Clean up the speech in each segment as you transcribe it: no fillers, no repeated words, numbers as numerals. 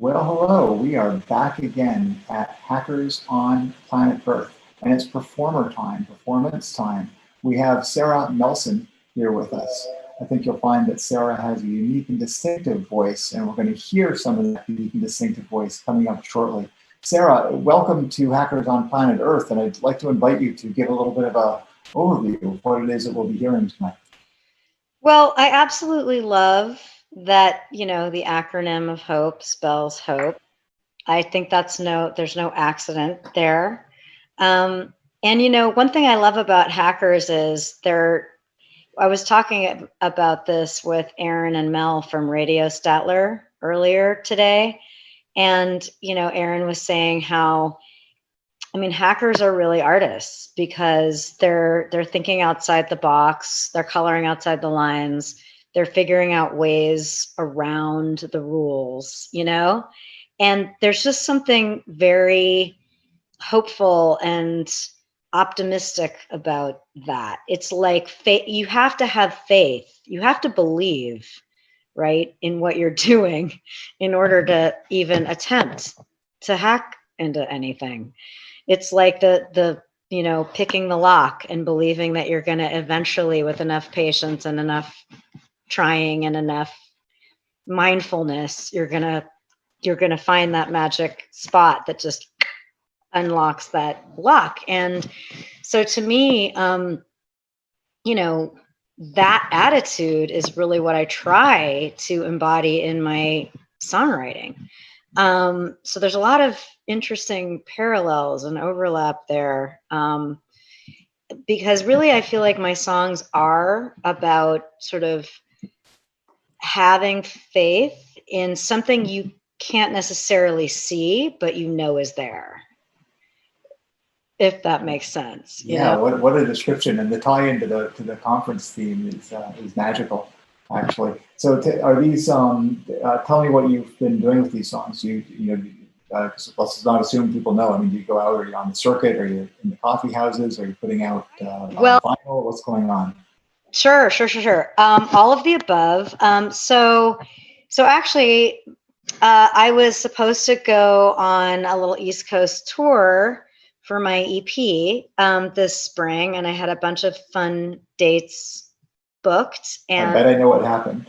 Well, hello. We are back again at Hackers on Planet Earth, and it's performer time, performance time. We have Sara Melson here with us. I think you'll find that Sara has a unique and distinctive voice, and we're going to hear some of that unique and distinctive voice coming up shortly. Sara, welcome to Hackers on Planet Earth, and I'd like to invite you to give a little bit of an overview of what it is that we'll be hearing tonight. Well, I absolutely love that, the acronym of HOPE spells hope. I think there's no accident there. And, one thing I love about Hackers is I was talking about this with Aaron and Mel from Radio Statler earlier today. And, Aaron was saying how, hackers are really artists because they're thinking outside the box, they're coloring outside the lines, they're figuring out ways around the rules, and there's just something very hopeful and optimistic about that. It's like faith. You have to have faith. You have to believe, right, in what you're doing in order to even attempt to hack into anything. It's like the picking the lock and believing that you're going to eventually, with enough patience and enough trying and enough mindfulness, you're going to find that magic spot that just unlocks that lock. And so to me, that attitude is really what I try to embody in my songwriting. So there's a lot of interesting parallels and overlap there. Because really, I feel like my songs are about sort of having faith in something you can't necessarily see, but is there. If that makes sense. Yeah, what a description, and the tie-in to the conference theme is magical, actually. So, are these? Tell me what you've been doing with these songs. Let's not assume people know. Do you go out? Are you on the circuit? Are you in the coffee houses? Are you putting out vinyl? What's going on? Sure. All of the above. So actually, I was supposed to go on a little East Coast tour for my EP this spring, and I had a bunch of fun dates booked. And I bet I know what happened.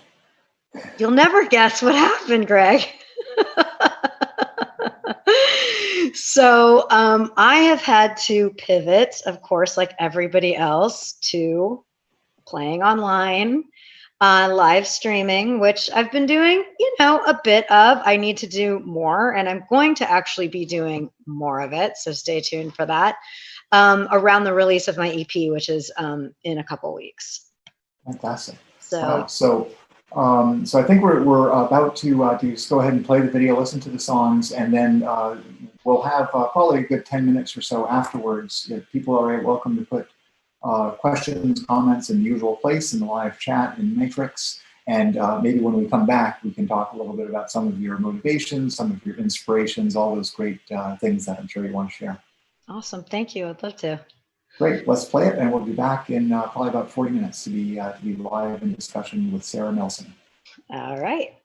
You'll never guess what happened, Greg. So I have had to pivot, of course, like everybody else, to playing online, live streaming, which I've been doing, a bit of. I need to do more, and I'm going to actually be doing more of it. So stay tuned for that around the release of my EP, which is in a couple weeks. Fantastic. So I think we're about to just go ahead and play the video, listen to the songs, and then we'll have probably a good 10 minutes or so afterwards. If people are welcome to put questions, comments in the usual place in the live chat in Matrix. And maybe when we come back, we can talk a little bit about some of your motivations, some of your inspirations, all those great things that I'm sure you want to share. Awesome. Thank you. I'd love to. Great. Let's play it, and we'll be back in probably about 40 minutes to be live in discussion with Sara Melson. All right.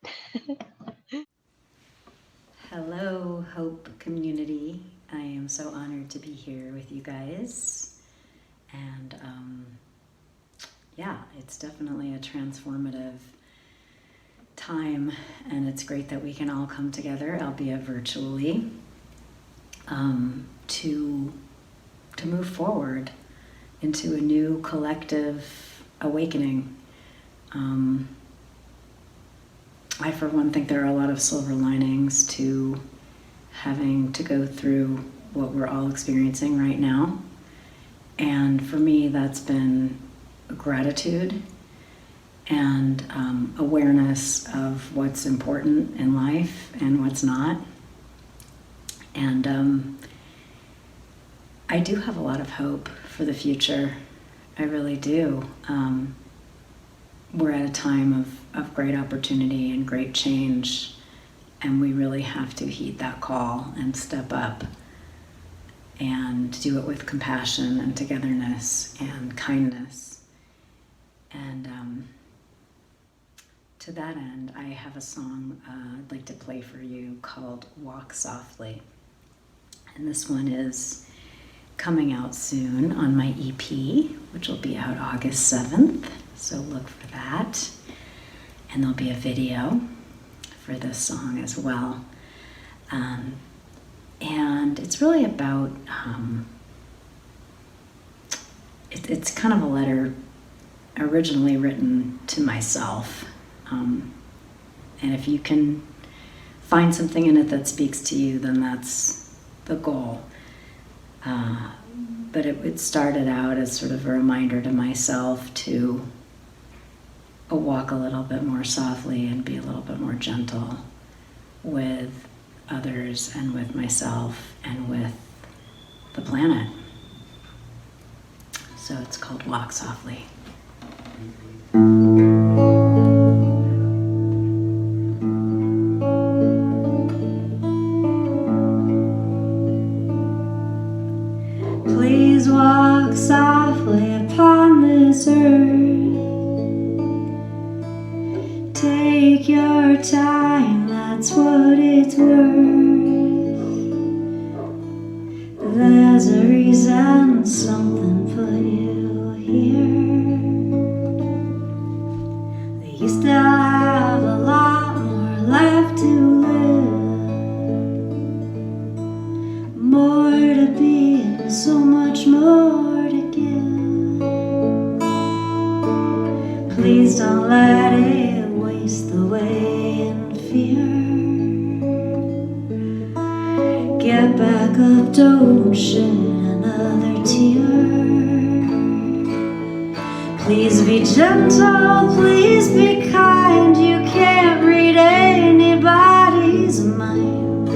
Hello, Hope community. I am so honored to be here with you guys. And it's definitely a transformative time, and it's great that we can all come together, albeit virtually, to move forward into a new collective awakening. I, for one, think there are a lot of silver linings to having to go through what we're all experiencing right now. And for me, that's been gratitude and awareness of what's important in life and what's not. And I do have a lot of hope for the future. I really do. We're at a time of great opportunity and great change, and we really have to heed that call and step up and do it with compassion and togetherness and kindness, and to that end, I have a song I'd like to play for you called Walk Softly. And this one is coming out soon on my EP, which will be out August 7th. So look for that. And there'll be a video for this song as well. And it's really about, it's kind of a letter originally written to myself. And if you can find something in it that speaks to you, then that's the goal. But it started out as sort of a reminder to myself to walk a little bit more softly and be a little bit more gentle with others and with myself and with the planet. So it's called Walk Softly. Please walk softly upon this earth. Take your time, that's what it's worth. There's a reason something put you here. You still have a lot more left to live. More to be and so much more to give. Please don't let it waste away in fear. Get back up, don't shed another tear. Please be gentle, please be kind. You can't read anybody's mind.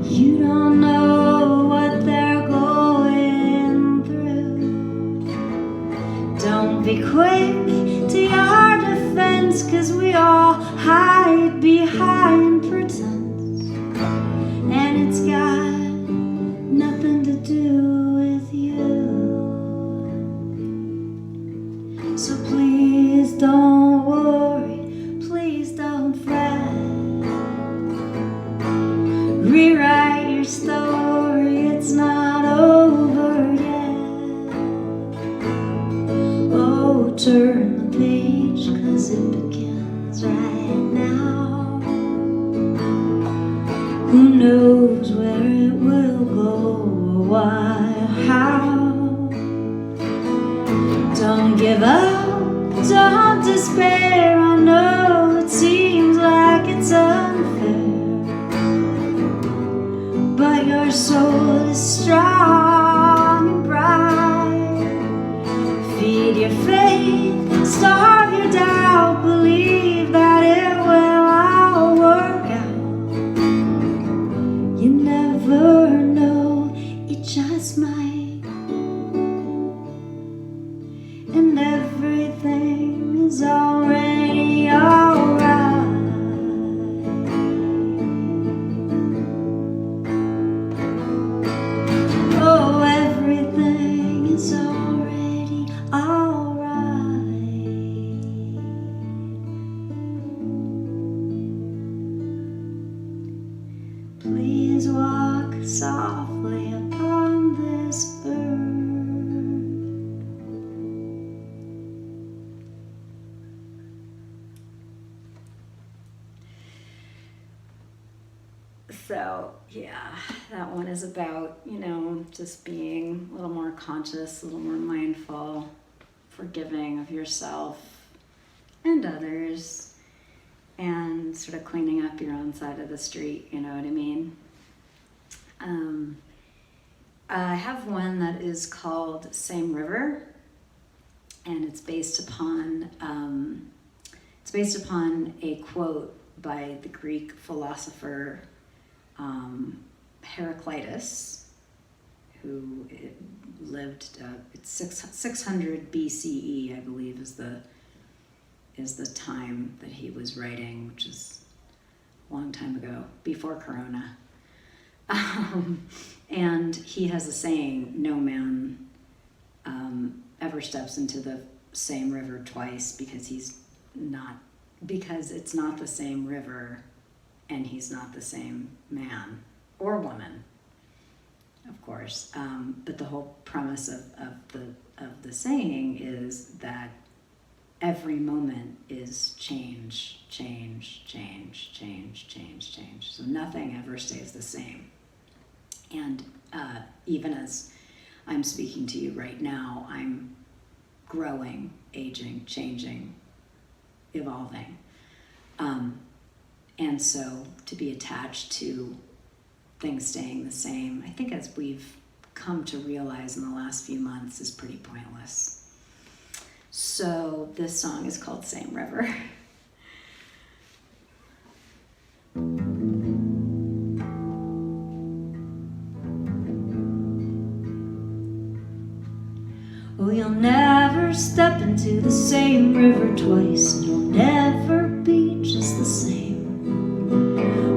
You don't know what they're going through. Don't be quick to your defense, 'cause we all hide behind pretense. And it's got nothing to do with you. So please don't worry, please don't fret. Rewrite your story, it's not over yet. Oh, turn the page, 'cause it begins right now. Who knows where it will go, or why, or how. Don't give up, don't despair. I know it seems like it's unfair, but your soul is strong and bright. Feed your faith, starve your doubt. Believe that it will all work out. You never know, it just might. And everything is already alright. Oh, everything is already alright. Please walk softly upon this earth. So, yeah, that one is about, just being a little more conscious, a little more mindful, forgiving of yourself and others, and sort of cleaning up your own side of the street, you know what I mean? I have one that is called Same River, and it's based upon a quote by the Greek philosopher Heraclitus, who lived it's 600 BCE, I believe, is the time that he was writing, which is a long time ago, before Corona. And he has a saying: no man ever steps into the same river twice, because he's not because it's not the same river, and he's not the same man or woman, of course. But the whole premise of the saying is that every moment is change, change, change, change, change, change. So nothing ever stays the same. And even as I'm speaking to you right now, I'm growing, aging, changing, evolving. And so to be attached to things staying the same, I think as we've come to realize in the last few months, is pretty pointless. So this song is called Same River. Oh, you'll never step into the same river twice, and you'll never be just the same.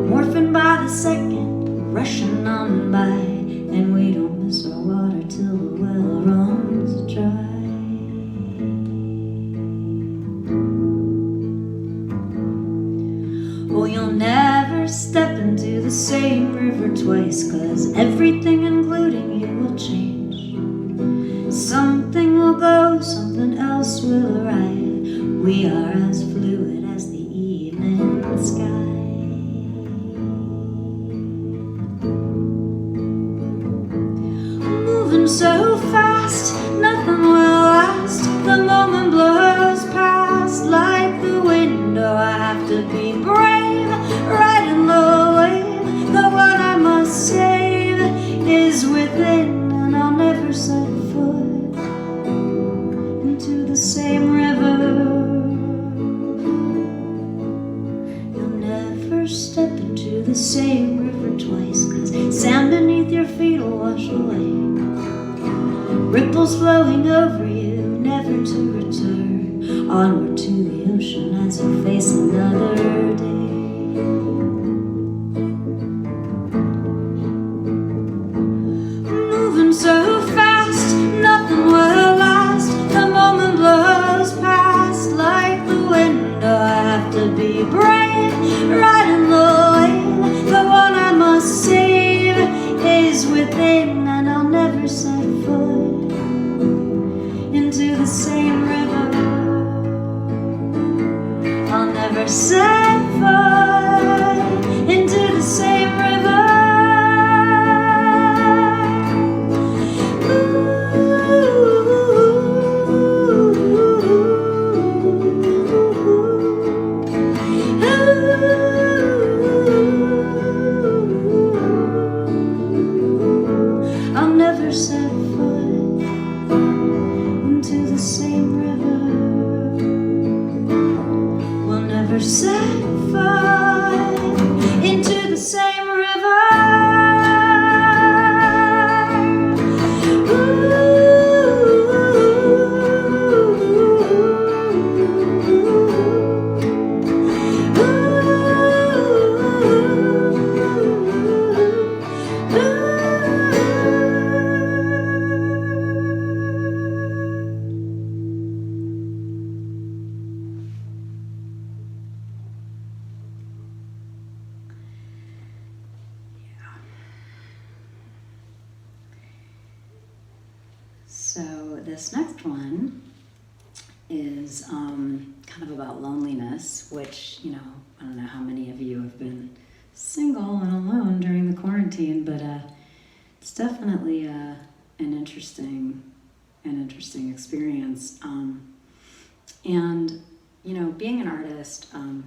Morphing by the second, rushing on by, and we don't miss our water till the well runs dry. Oh, you'll never step into the same river twice, 'cause everything, including you, will change. Something will go, something else will arrive. We are as fluid as the evening sky. Moving so fast, nothing will last. The moment blows past like the window. I have to be brave, riding the wave. The one I must save is within, and I'll never set foot into the same river. You'll never step into the same river twice, 'cause sand beneath your feet will wash away. Ripples flowing over you, never to return. Onward to the ocean as you face another day. Moving so fast, nothing will last. The moment blows past like the window. I have to be brave, riding the wave. The one I must save is within, and I'll never set foot into the same river. I'll never set foot into the same river. I'll never set foot into the same river. We'll never set foot into the same river. So this next one is kind of about loneliness, which, you know, I don't know how many of you have been single and alone during the quarantine, but it's definitely an interesting experience. And, you know, being an artist, a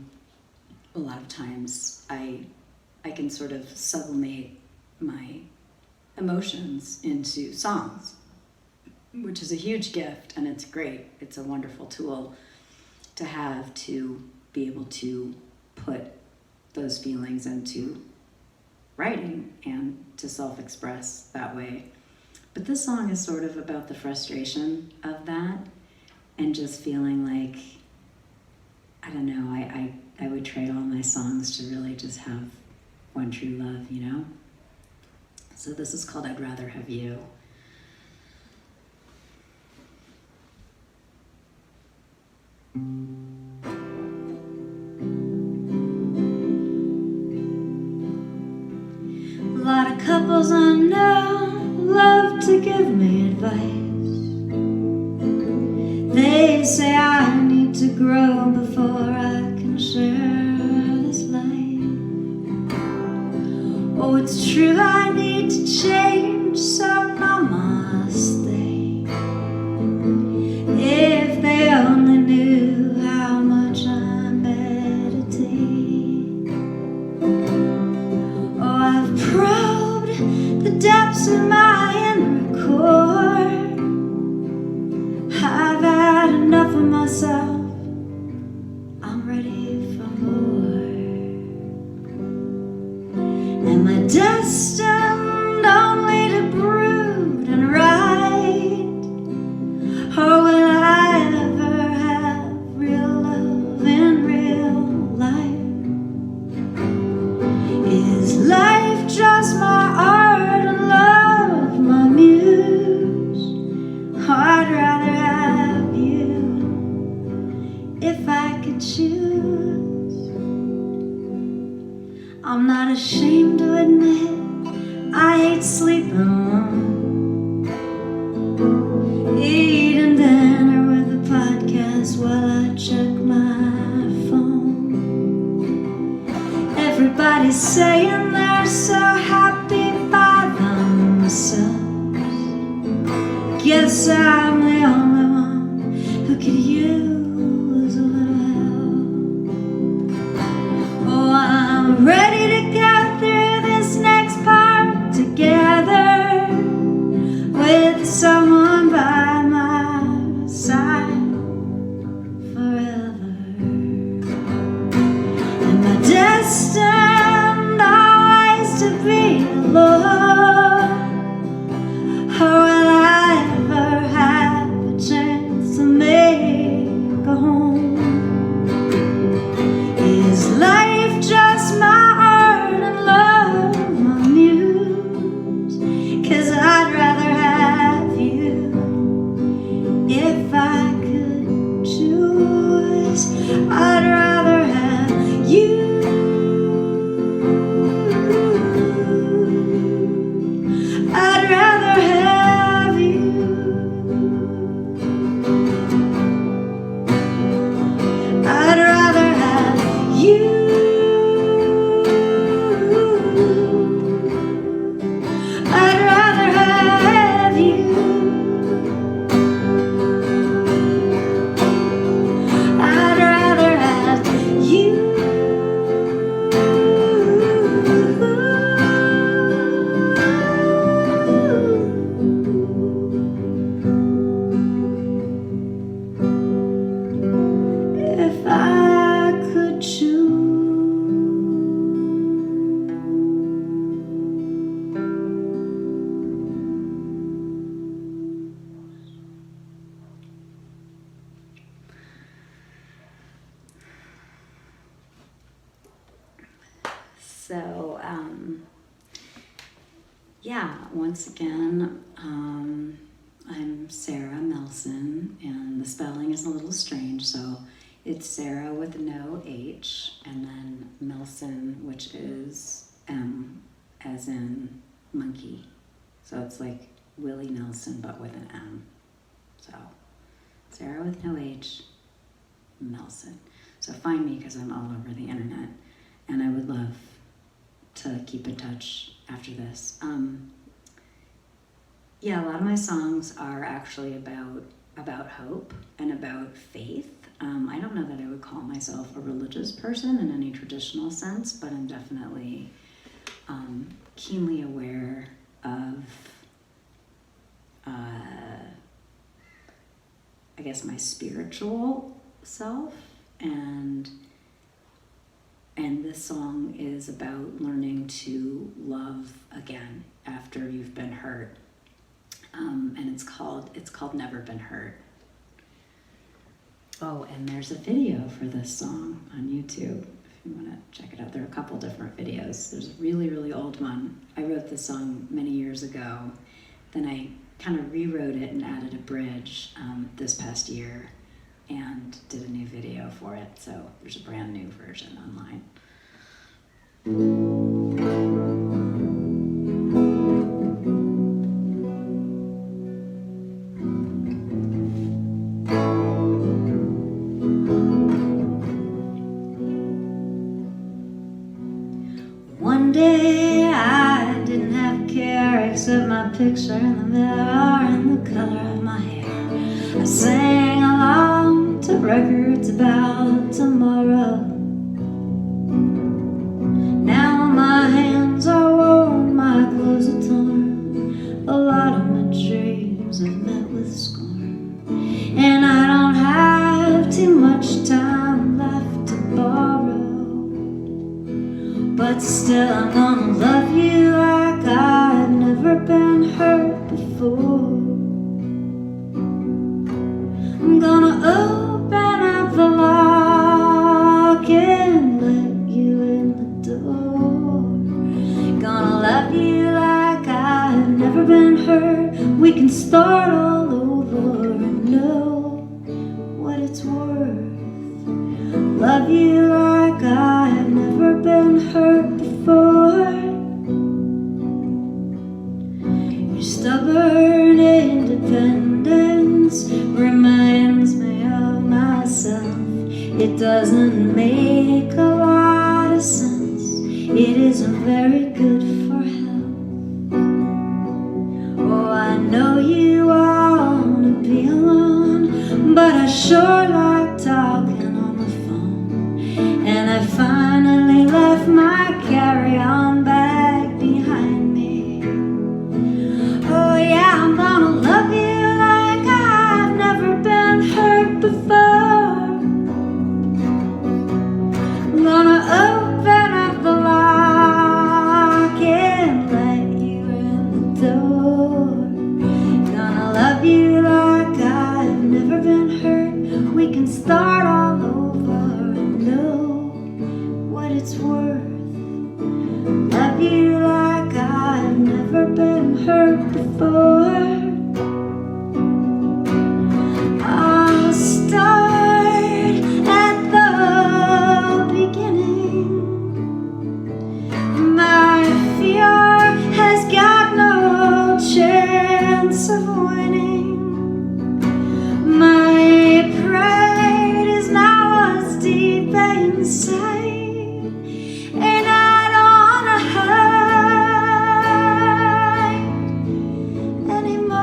lot of times I can sort of sublimate my emotions into songs, which is a huge gift, and it's great. It's a wonderful tool to have, to be able to put those feelings into writing and to self-express that way. But this song is sort of about the frustration of that, and just feeling like, I don't know, I would trade all my songs to really just have one true love, you know? So this is called I'd Rather Have You. advice. They say I need to grow before I can share this life. Oh, it's true, I need to change, so namaste. If they only knew how much I meditate. Oh, I've probed the depths of my inner core. I've had enough of myself. I'm ready for more. Am I destined only to brood and write? Or will I ever have real love in real life? Is life just my art and love, my muse? I'd rather have you if I could choose. I'm not ashamed to admit I hate sleeping alone. Eating dinner with a podcast while I check my phone. Everybody's saying they're so happy by themselves. Guess I'm the only one who could use a little help. Oh, I'm ready to get through this next part together with someone by my side forever. Am I destined always to be alone? Or will I ever have a chance to make a home? Is life just my art and love, my muse? 'Cause I'd rather have you if I could choose. I'd rather have you. I'd rather have you. I'd rather have you. I'd rather have you. I'd rather have you. If I could choose. So, yeah, once again, I'm Sara Melson, and the spelling is a little strange, so it's Sara with no H, and then Melson, which is M, as in monkey. So it's like Willie Nelson, but with an M. So, Sara with no H, Melson. So find me, because I'm all over the internet, and I would love to keep in touch after this. Yeah, a lot of my songs are actually about hope and about faith. I don't know that I would call myself a religious person in any traditional sense, but I'm definitely keenly aware of, I guess, my spiritual self, and this song is about learning to love again after you've been hurt. And it's called Never Been Hurt. Oh, and there's a video for this song on YouTube if you want to check it out. There are a couple different videos. There's a really, really old one. I wrote this song many years ago. Then I kind of rewrote it and added a bridge this past year and did a new video for it. So there's a brand new version online. looks at my picture in the mirror and the color of my hair. I sing along to records about tomorrow. Now my hands are warm, my clothes are torn. A lot of my dreams are met with scorn. And I don't have too much time left to borrow. But still I'm gonna love you like I've never been hurt before. I'm gonna open up the lock and let you in the door. Gonna love you like I've never been hurt. We can start all over and know what it's worth. Love you like I've never been hurt before. Your stubborn independence reminds me of myself. It doesn't make a lot of sense. It isn't very good for health. Oh, I know you want to be alone, but I sure like talking on the phone. And I finally left my carry-on bag behind me. Oh yeah, I'm gonna love you like I've never been hurt before. I'm gonna open up the lock and let you in the door. Gonna love you like I've never been hurt. We can start all over and know what it's worth. Love you like I've never been hurt before. I'll start at the beginning. My fear has got no chance of winning. My pride is now as deep inside, and I don't wanna hide anymore.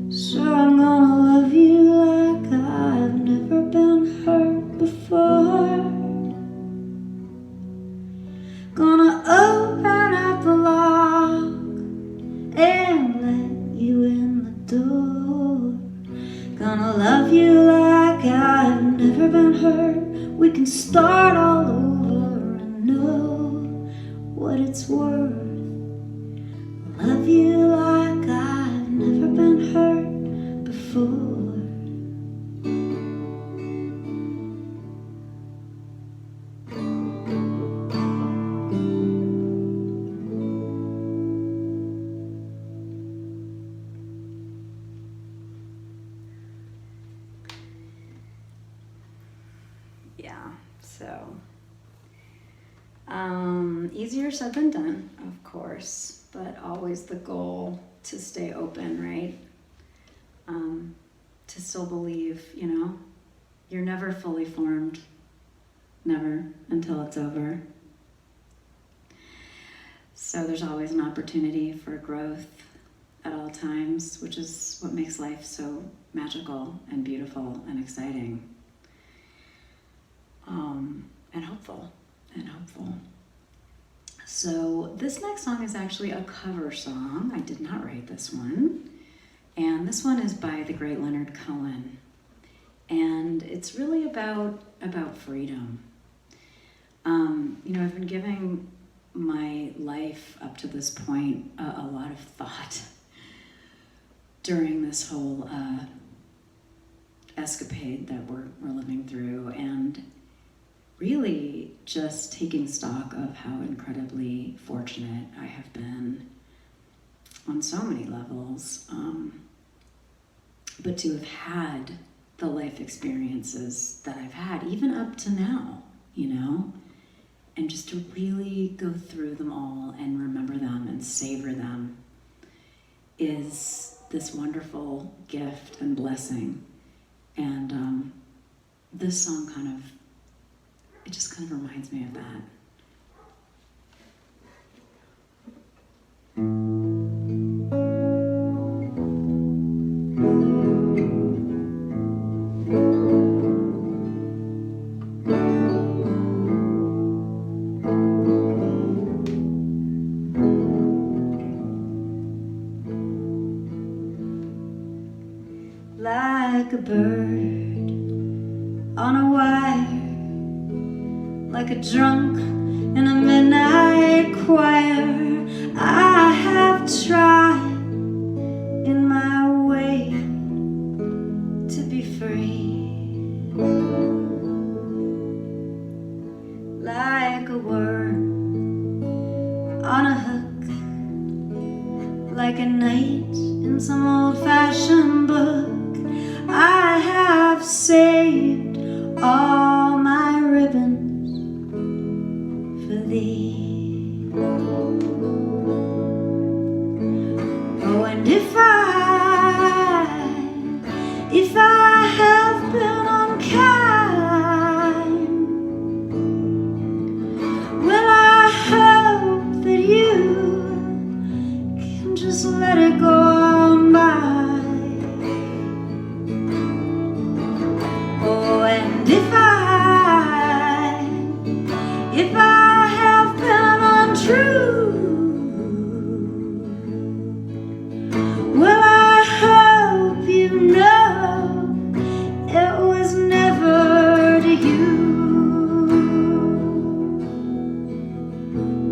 So I'm gonna love you like I've never been hurt before. Gonna open up the lock and let you in the door. Gonna love you like I've never been hurt. We can start all over and know what it's worth. Love you like I've never been hurt before. Yeah, so easier said than done, of course, but always the goal to stay open, right? To still believe, you know, you're never fully formed, never, until it's over. So there's always an opportunity for growth at all times, which is what makes life so magical and beautiful and exciting. And hopeful. So this next song is actually a cover song. I did not write this one. And this one is by the great Leonard Cohen. And it's really about freedom. You know, I've been giving my life up to this point a lot of thought during this whole escapade that we're living through. And really just taking stock of how incredibly fortunate I have been on so many levels, but to have had the life experiences that I've had, even up to now, you know, and just to really go through them all and remember them and savor them is this wonderful gift and blessing. And this song it just kind of reminds me of that. Like a bird on a wire, like a drunk in a midnight choir, I have tried in my way to be free. Like a worm on a hook, like a knight in some old-fashioned book, I have saved all my ribbons for thee. Oh, and if I have been unkind, well, I hope that you can just let it go on by. Oh, and if I have been untrue, well, I hope you know it was never to you.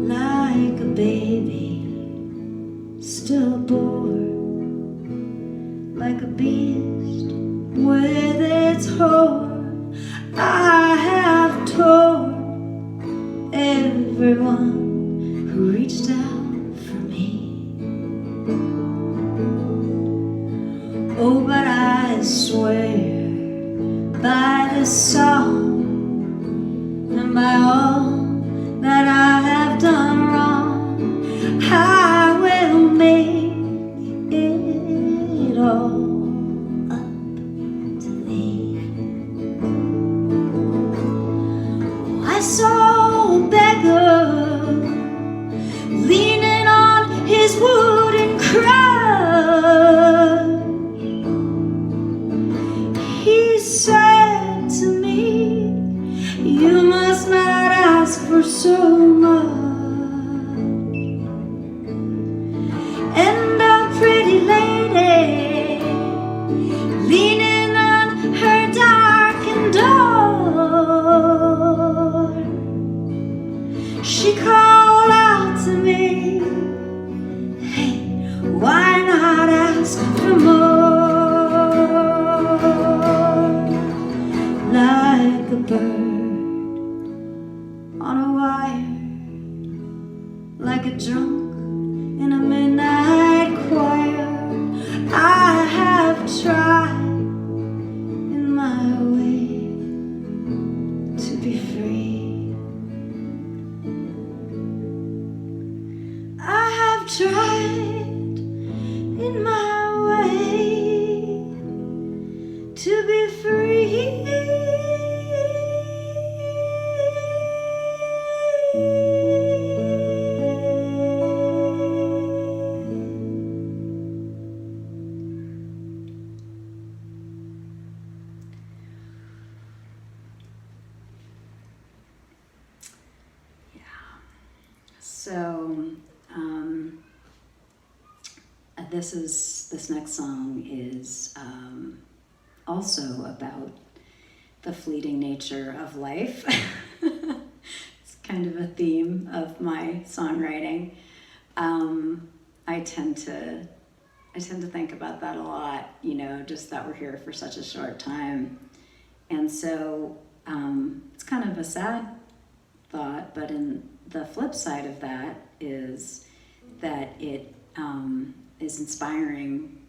Like a baby stillborn, like a beast with its horn, I have torn everyone who reached out for me. Oh, but I swear by this song and by all that I have done wrong, I will make it all up to thee. Oh, I saw a beggar leaning on his wooden crutch. He said to me, you must not ask for so much. And a pretty lady leaning on her darkened door, she called out to me, hey, why not ask for more? Like a bird on a wire, like a drunk in a midnight choir, I have tried in my way to be free. I have tried in my way to be free. So, this next song is also about the fleeting nature of life. It's kind of a theme of my songwriting. I tend to think about that a lot, you know, just that we're here for such a short time. And so it's kind of a sad thought, but in the flip side of that is that it is inspiring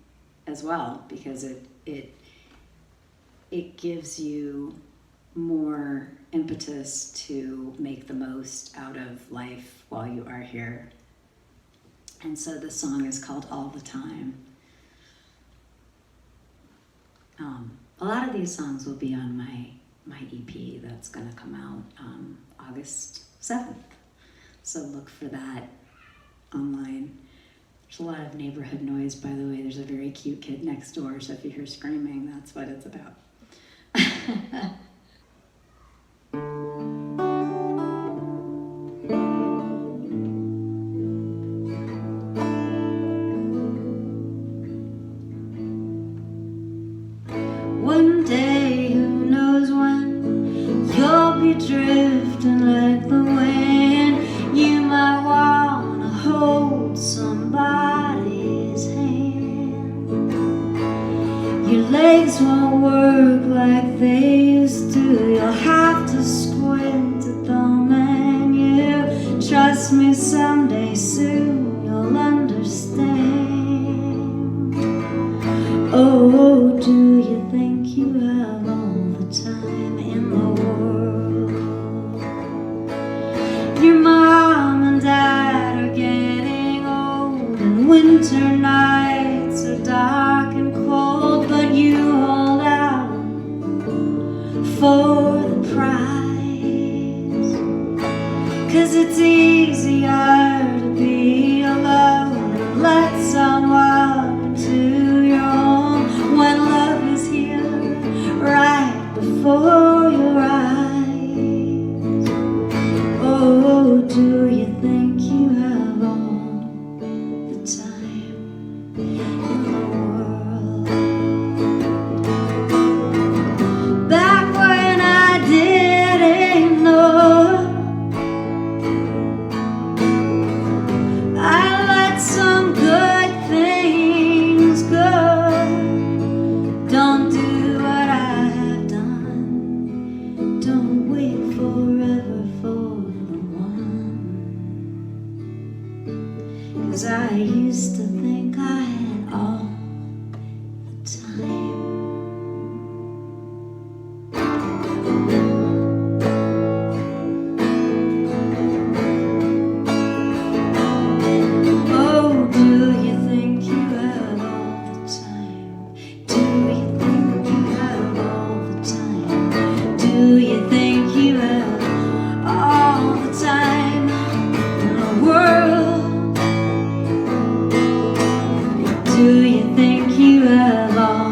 as well, because it gives you more impetus to make the most out of life while you are here. And so the song is called All the Time. A lot of these songs will be on my EP that's going to come out August 7th. So look for that online. There's a lot of neighborhood noise, by the way. There's a very cute kid next door, so if you hear screaming, that's what it's about. One day, who knows when, you'll be drifting like the wind. You might wanna hold somebody's hand. Your legs won't work like they used to. You'll have to squint at them, and you trust me, someday soon you'll understand. Oh, do you think you have all the time in the world? Your mom and dad are getting old, and winter nights are dark and cold, but you hold out for the prize. 'Cause it's easier to be alone and let someone into your home when love is here right before your eyes. Oh, do you think you have all the time in the world? Back when I didn't know, I let some good things go. Don't do what I have done. Don't wait forever for the one. 'Cause I used to think I had all the time. Oh, do you think you have all the time? Do you think you have all the time? Do you think you have all the time in the world? Do you think you have all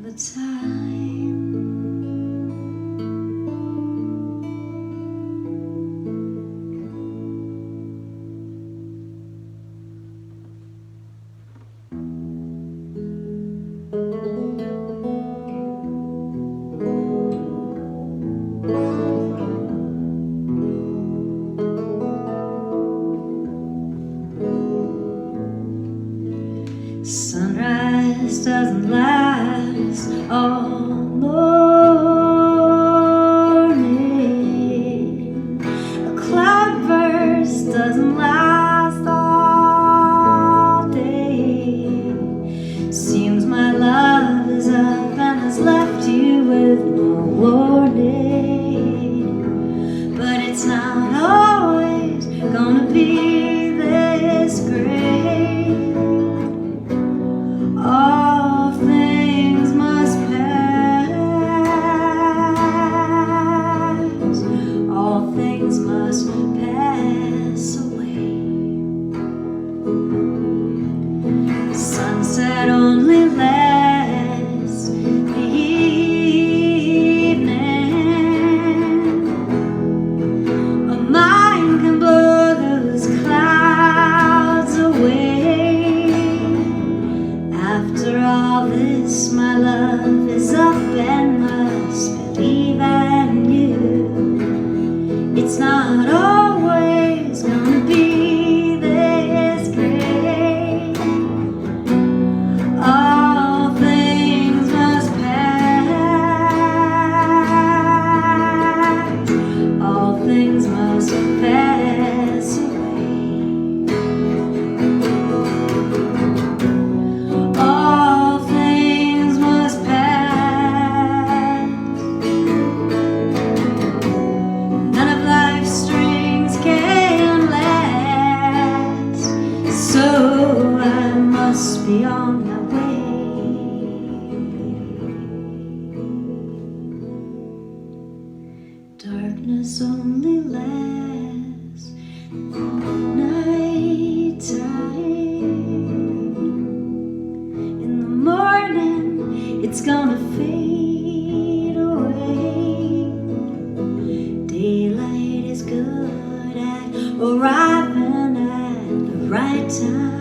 the time? Sunrise doesn't last all morning. A cloudburst doesn't last all day. Seems my love is up and has left you with no warning. But it's not always gonna be this great. All things must pass. me on my way. Darkness only lasts night time. In the morning, it's gonna fade away. Daylight is good at arriving at the right time.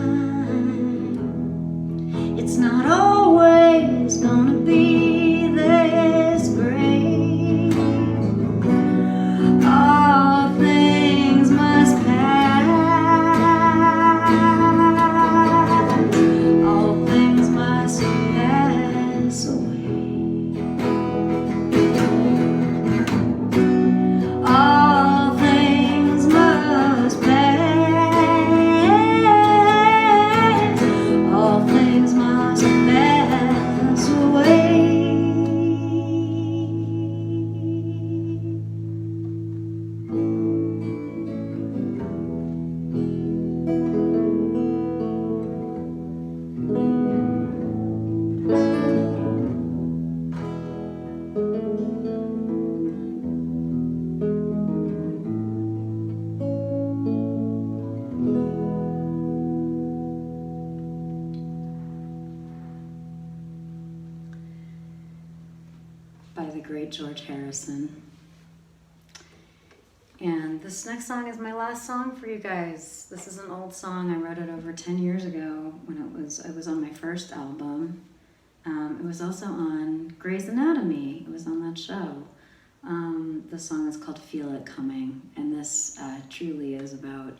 It's not always gonna be this great. All things must pass. All things must pass away. All things must pass. All things must pass away. By the great George Harrison. And this next song is my last song for you guys. This is an old song. I wrote it over 10 years ago when it was on my first album. It was also on Grey's Anatomy. It was on that show. The song is called Feel It Coming, and this truly is about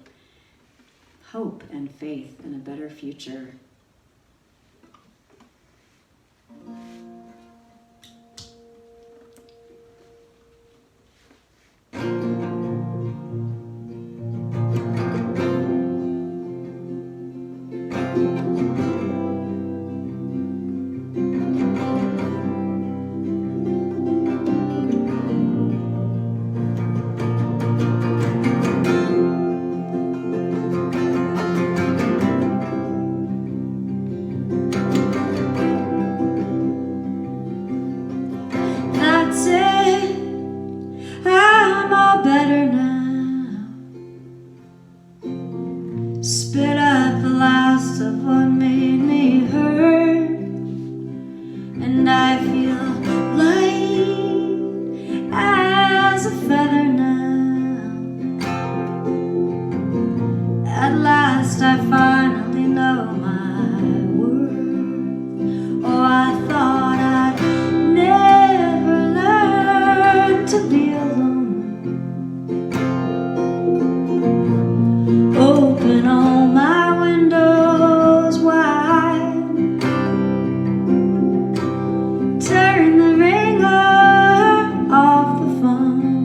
hope and faith in a better future. That's it, I'm all better now. Spit out the last of what made me hurt, and I feel light as a feather now. At last I finally know my worth. Oh, I thought I'd never learn to be alone. Open all my windows wide. Turn the ringer off the phone.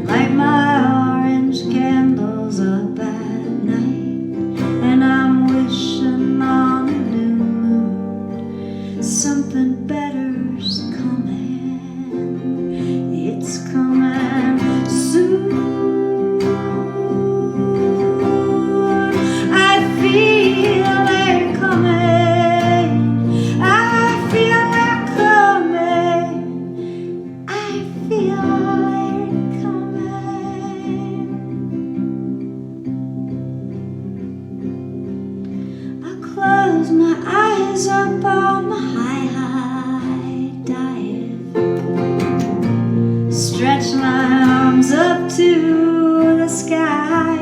Light my orange candles up at night. And I'm wishing on a new moon. Something better's coming. It's coming soon. I feel it coming. I feel it coming. I feel it coming. I close my eyes up on my high dive. Stretch my arms up to the sky.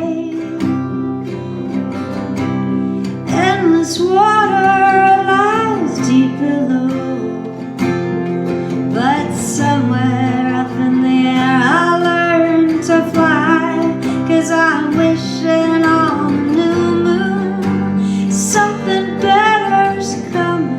Endless water lies deep below. But somewhere up in the air I learned to fly. 'Cause I'm wishing on a new moon. Something better's coming.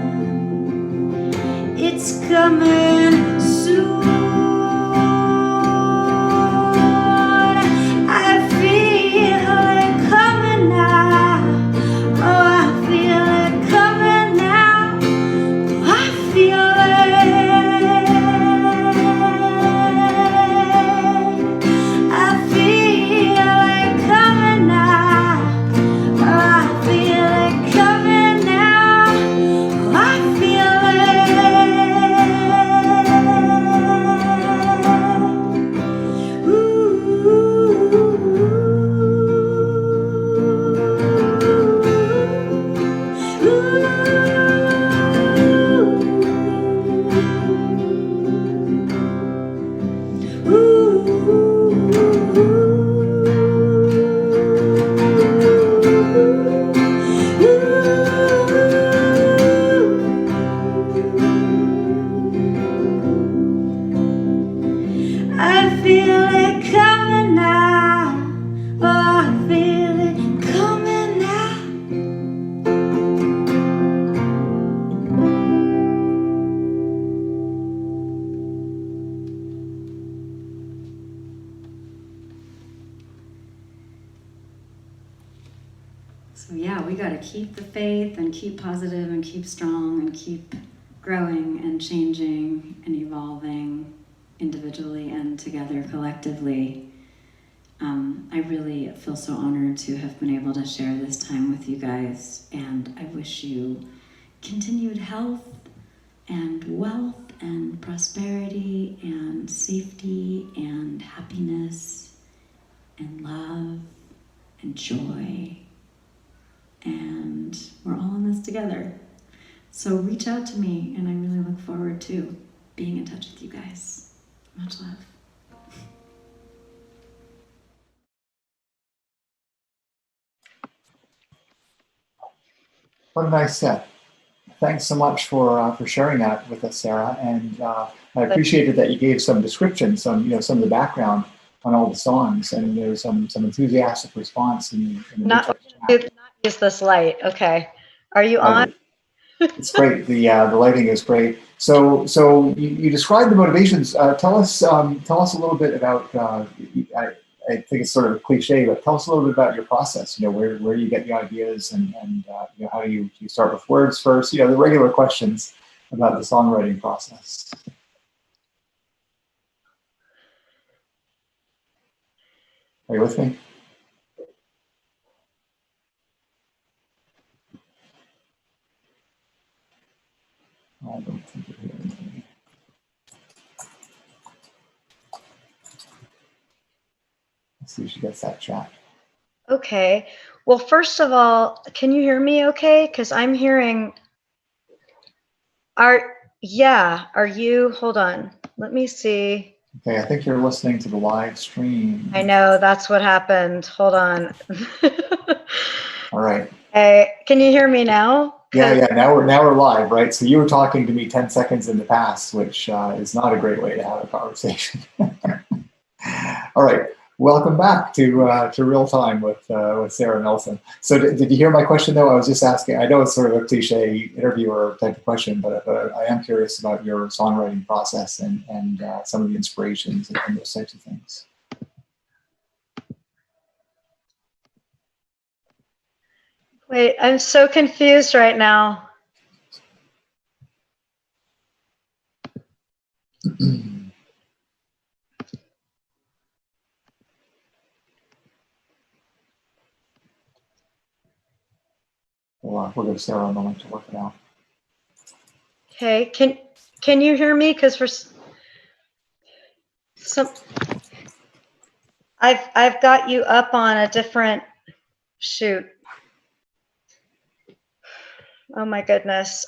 So yeah, we got to keep the faith and keep positive and keep strong and keep growing and changing and evolving individually and together collectively. I really feel so honored to have been able to share this time with you guys, and I wish you continued health and wealth and prosperity and safety and happiness and love and joy. And we're all in this together. So reach out to me, and I really look forward to being in touch with you guys. Much love. What a nice set. Thanks so much for sharing that with us, Sarah. And I appreciated that you gave some description, some of the background on all the songs, and there's some enthusiastic response in the Not use this light. Okay. Are you on? It's great. The lighting is great. So you described the motivations. Tell us a little bit about. I think it's sort of a cliche, but tell us a little bit about your process. Where you get the ideas, and how do you start with words first? The regular questions about the songwriting process. Are you with me? I don't think you're hearing me. Let's see if she gets that chat. Okay. Well, first of all, can you hear me okay? Because I'm hearing. Are you? Hold on. Let me see. Okay, I think you're listening to the live stream. I know, that's what happened. Hold on. All right. Hey, can you hear me now? Yeah. Now we're live, right? So you were talking to me 10 seconds in the past, which is not a great way to have a conversation. All right. Welcome back to Real Time with Sara Melson. So did you hear my question though? I was just asking. I know it's sort of a cliche interviewer type of question, but I am curious about your songwriting process and some of the inspirations and those types of things. Wait, I'm so confused right now. We'll give Sarah a moment to work it out. Okay, can you hear me? Because for some, I've got you up on a different shoot. Oh my goodness,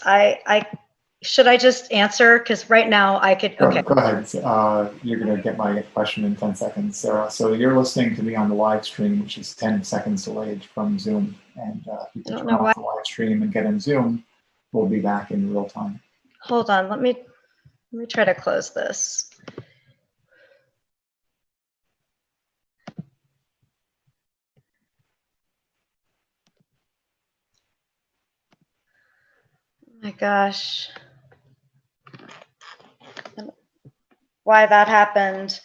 should I just answer? Because right now I could. Okay. Go ahead. You're going to get my question in 10 seconds, Sarah. So you're listening to me on the live stream, which is 10 seconds delayed from Zoom. And if you can turn off the live stream and get in Zoom, we'll be back in real time. Hold on. Let me try to close this. Oh my gosh. Why that happened?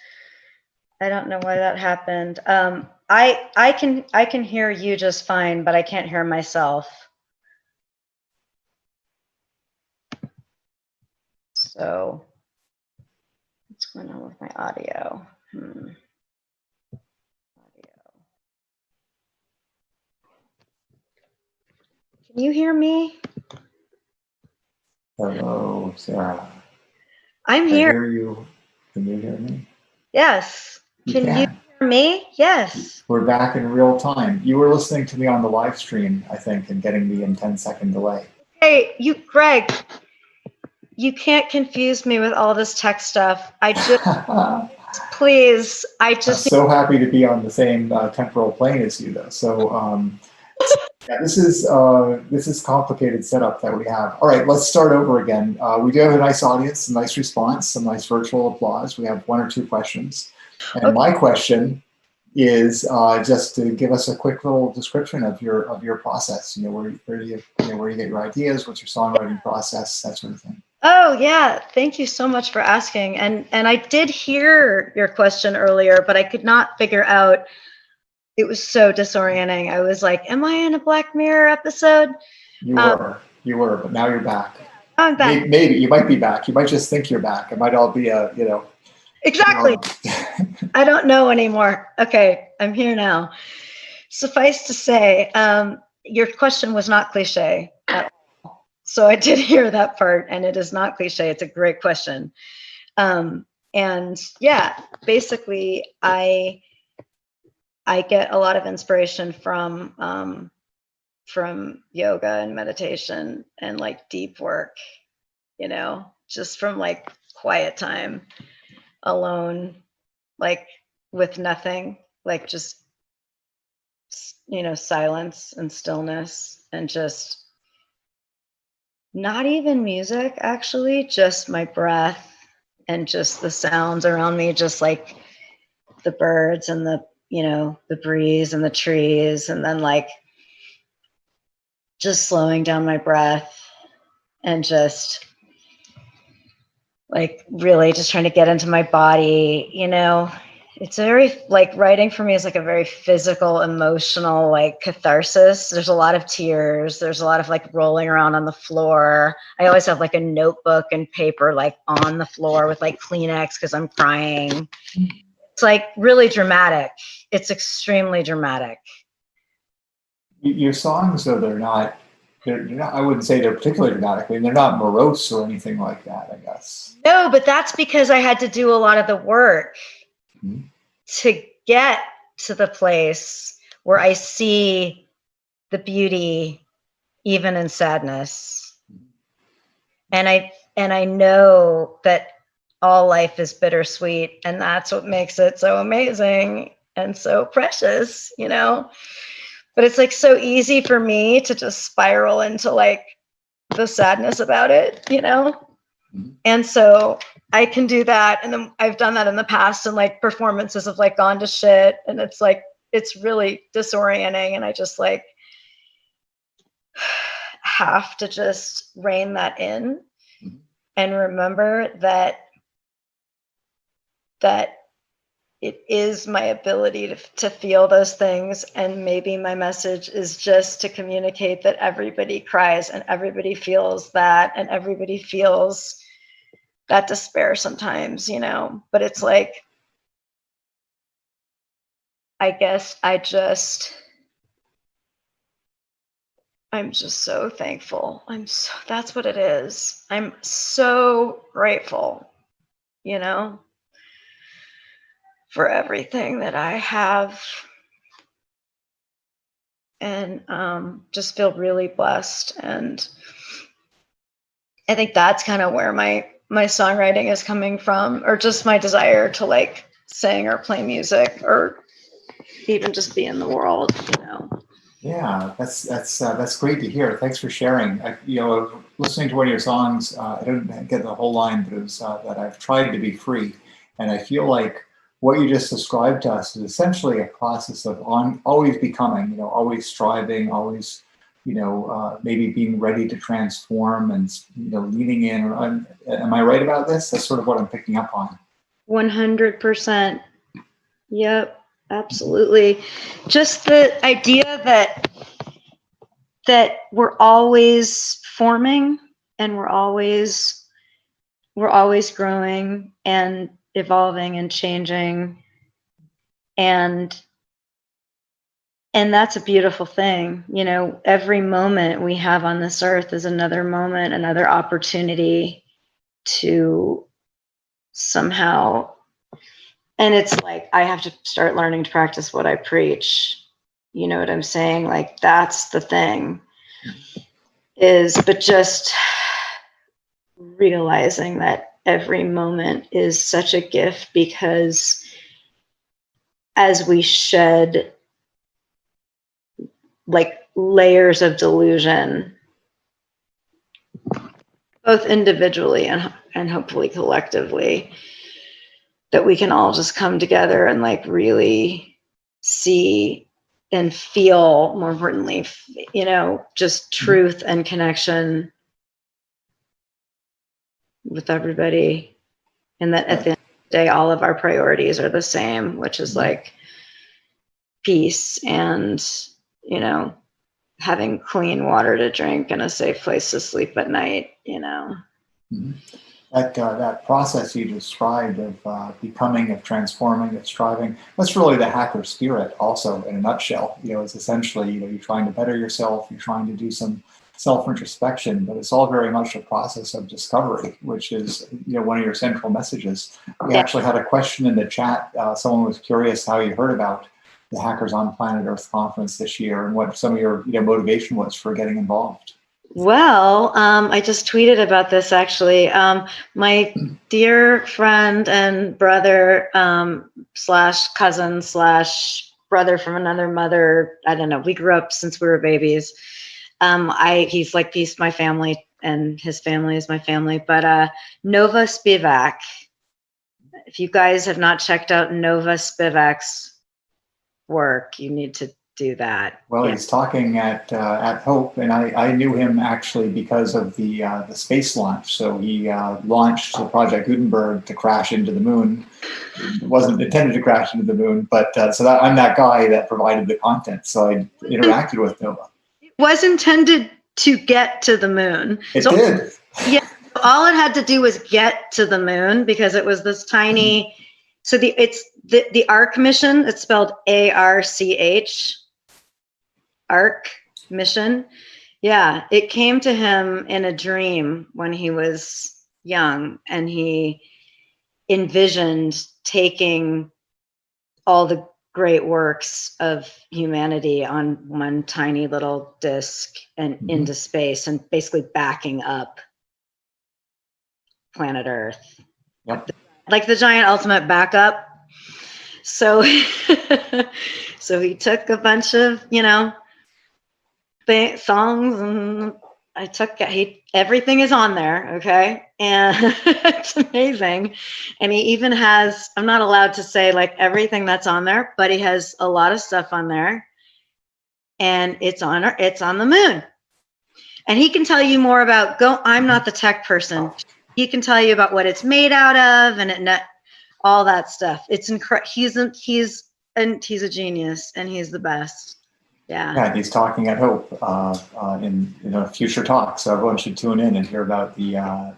I don't know why that happened. I can hear you just fine, but I can't hear myself. So what's going on with my audio? Audio. Can you hear me? Hello, Sarah. I'm here. I hear you. Can you hear me? Yes. Can you hear me? Yes. We're back in real time. You were listening to me on the live stream, I think, and getting the 10-second delay. Hey, Greg, you can't confuse me with all this tech stuff. I just, please, I'm so happy to be on the same temporal plane as you, though. So yeah, this is complicated setup that we have. All right, let's start over again. We do have a nice audience, a nice response, some nice virtual applause. We have 1 or 2 questions. And okay. My question is just to give us a quick little description of your process. Where you get your ideas, what's your songwriting process, that sort of thing. Oh yeah, thank you so much for asking. And I did hear your question earlier, but I could not figure out it was so disorienting. I was like, am I in a Black Mirror episode? You were, but now you're back. I'm back. Maybe you might be back. You might just think you're back. It might all be Exactly. I don't know anymore. Okay, I'm here now. Suffice to say, your question was not cliche at all. So I did hear that part, and it is not cliche. It's a great question. And yeah, basically, I get a lot of inspiration from yoga and meditation and like deep work, just from like quiet time alone, like with nothing, like just, silence and stillness, and just not even music, actually, just my breath and just the sounds around me, just like the birds and the breeze and the trees, and then like just slowing down my breath and just like really just trying to get into my body. It's very like writing for me is like a very physical, emotional, like catharsis. There's a lot of tears. There's a lot of like rolling around on the floor. I always have like a notebook and paper like on the floor with like Kleenex because I'm crying. It's like really dramatic. It's extremely dramatic. Your songs, though, they're not, I wouldn't say they're particularly dramatic. I mean, they're not morose or anything like that, I guess. No, but that's because I had to do a lot of the work to get to the place where I see the beauty even in sadness. And I know that all life is bittersweet, and that's what makes it so amazing and so precious, But it's like so easy for me to just spiral into like the sadness about it, And so I can do that. And then I've done that in the past, and like performances have like gone to shit. And it's like, it's really disorienting. And I just like have to just rein that in and remember that it is my ability to feel those things. And maybe my message is just to communicate that everybody cries and everybody feels that, and everybody feels that despair sometimes, but it's like, I guess I'm just so thankful. That's what it is. I'm so grateful, for everything that I have, and just feel really blessed. And I think that's kind of where my songwriting is coming from, or just my desire to like sing or play music or even just be in the world, Yeah, that's great to hear. Thanks for sharing. Listening to one of your songs, I don't get the whole line, but it was that I've tried to be free, and I feel like what you just described to us is essentially a process of always becoming, always striving, always, maybe being ready to transform and, leaning in. Am I right about this? That's sort of what I'm picking up on. 100%. Yep, absolutely. Just the idea that we're always forming, and we're always growing and evolving and changing, and that's a beautiful thing. Every moment we have on this earth is another moment, another opportunity to somehow, and it's like I have to start learning to practice what I preach. You know what I'm saying? Like, that's the thing, but just realizing that every moment is such a gift, because as we shed like layers of delusion, both individually and hopefully collectively, that we can all just come together and like really see and feel, more importantly, just truth and connection with everybody. And that at the end of the day, all of our priorities are the same, which is like peace and, you know, having clean water to drink and a safe place to sleep at night, you know. Mm-hmm. That process you described of becoming, of transforming, of striving, that's really the hacker spirit also in a nutshell. You know, it's essentially, you know, you're trying to better yourself, you're trying to do some self-introspection, but it's all very much a process of discovery, which is, you know, one of your central messages. We actually had a question in the chat. Someone was curious how you heard about the Hackers on Planet Earth conference this year and what some of your, you know, motivation was for getting involved. Well, I just tweeted about this actually. My dear friend and brother slash cousin slash brother from another mother, I don't know, we grew up since we were babies. He's my family and his family is my family, but Nova Spivak, if you guys have not checked out Nova Spivak's work, you need to do that. Well, he's talking at Hope, and I knew him actually because of the space launch. So he launched the Project Gutenberg to crash into the moon. It wasn't intended to crash into the moon, but I'm that guy that provided the content. So I interacted with Nova. It was intended to get to the moon. It did. Yeah, all it had to do was get to the moon because it was this tiny. So the ARC mission. It's spelled ARCH. ARC mission. Yeah, it came to him in a dream when he was young, and he envisioned taking all the great works of humanity on one tiny little disc and into space and basically backing up planet Earth. Yep. Like the giant ultimate backup. So, so he took a bunch of, you know, songs, and everything is on there, okay? And it's amazing. And he even has, I'm not allowed to say like everything that's on there, but he has a lot of stuff on there, and it's on the moon. And he can tell you more about I'm not the tech person. He can tell you about what it's made out of and all that stuff. It's incredible. He's a genius, and he's the best. Yeah. Yeah, he's talking at Hope in a future talk, so everyone should tune in and hear about the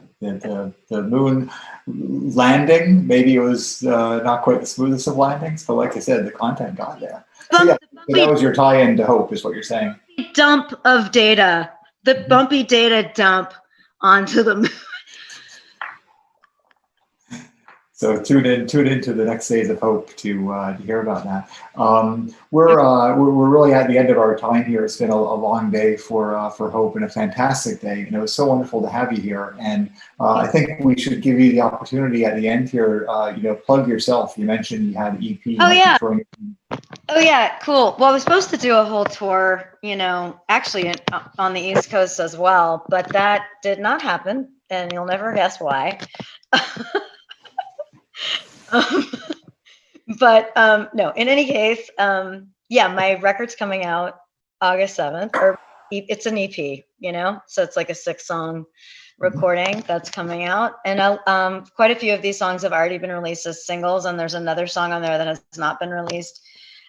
moon landing. Maybe it was not quite the smoothest of landings, but like I said, the content got there. So yeah, that was your tie-in to Hope, is what you're saying. Dump of data, the bumpy data dump onto the moon. So tune into the next phase of Hope to hear about that. We're really at the end of our time here. It's been a long day for Hope, and a fantastic day. And it was so wonderful to have you here. And I think we should give you the opportunity at the end here. Plug yourself. You mentioned you had an EP. Oh yeah. Oh yeah, cool. Well, I was supposed to do a whole tour, actually on the East Coast as well, but that did not happen, and you'll never guess why. No, in any case, my record's coming out August 7th, or it's an EP, so it's like a 6-song recording that's coming out. And quite a few of these songs have already been released as singles, and there's another song on there that has not been released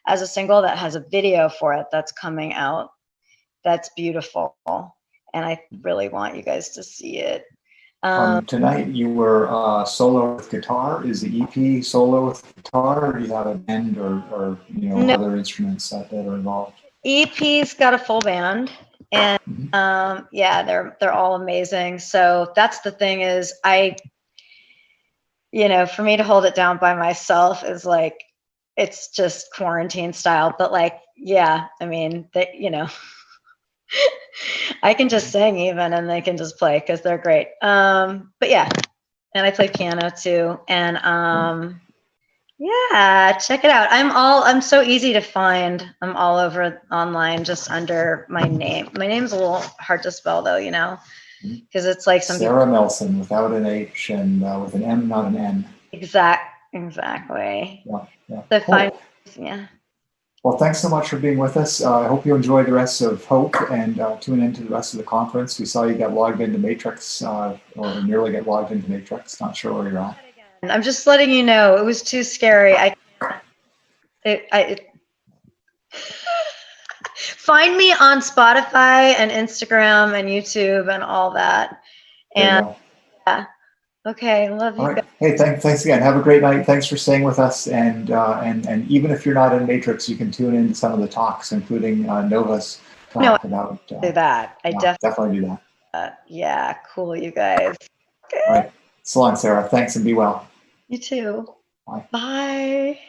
as a single that has a video for it that's coming out. That's beautiful, and I really want you guys to see it. Tonight you were solo with guitar. Is the EP solo with guitar, or do you have a band or No. other instruments that are involved? EP's got a full band, and they're all amazing. So that's the thing is, for me to hold it down by myself is like, it's just quarantine style. But I can just sing even, and they can just play because they're great. And I play piano too. And check it out. I'm so easy to find. I'm all over online just under my name. My name's a little hard to spell though, because it's like Sara Melson without an H and with an M, not an N. Exactly. Yeah. So Cool. Yeah. Well, thanks so much for being with us. I hope you enjoy the rest of Hope and tune into the rest of the conference. We saw you get logged into Matrix, or nearly get logged into Matrix. Not sure where you're at. I'm just letting you know, it was too scary. Find me on Spotify and Instagram and YouTube and all that. There you And go. yeah. Okay, love you All right. guys. Hey, thanks again. Have a great night. Thanks for staying with us. And even if you're not in Matrix, you can tune in to some of the talks, including Nova's talk about. Do that. I definitely do that. Yeah, cool, you guys. Okay. All right. So long, Sarah. Thanks, and be well. You too. Bye. Bye.